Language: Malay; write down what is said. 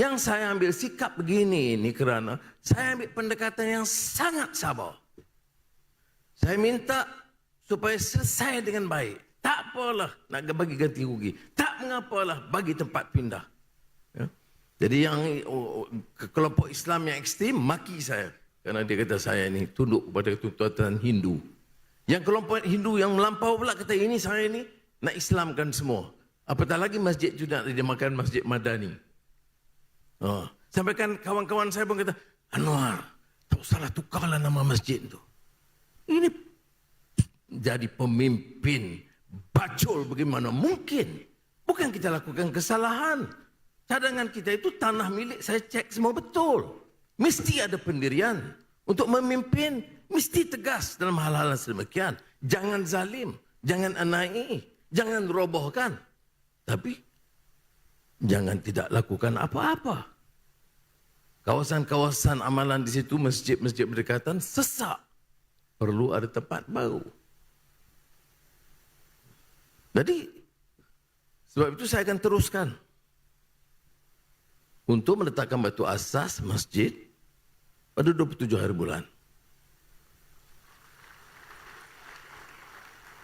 Yang saya ambil sikap begini ini kerana saya ambil pendekatan yang sangat sabar. Saya minta supaya selesai dengan baik. Tak apalah nak bagi ganti rugi. Tak mengapalah bagi tempat pindah. Ya? Jadi yang kelompok Islam yang ekstrim maki saya. Kerana dia kata saya ini tunduk kepada tuntutan Hindu. Yang kelompok Hindu yang melampau pula kata ini saya ini nak Islamkan semua. Apatah lagi masjid itu nak dinamakan Masjid Madani. Sampai kan kawan-kawan saya pun kata, Anwar, tak usahlah tukarlah nama masjid itu. Ini jadi pemimpin bacol bagaimana mungkin. Bukan kita lakukan kesalahan. Cadangan kita itu tanah milik, saya cek semua betul. Mesti ada pendirian. Untuk memimpin, mesti tegas dalam hal-hal sedemikian. Jangan zalim, jangan anai, jangan robohkan. Tapi, jangan tidak lakukan apa-apa. Kawasan-kawasan amalan di situ, masjid-masjid berdekatan, sesak. Perlu ada tempat baru. Jadi, sebab itu saya akan teruskan untuk meletakkan batu asas masjid pada 27 hari bulan.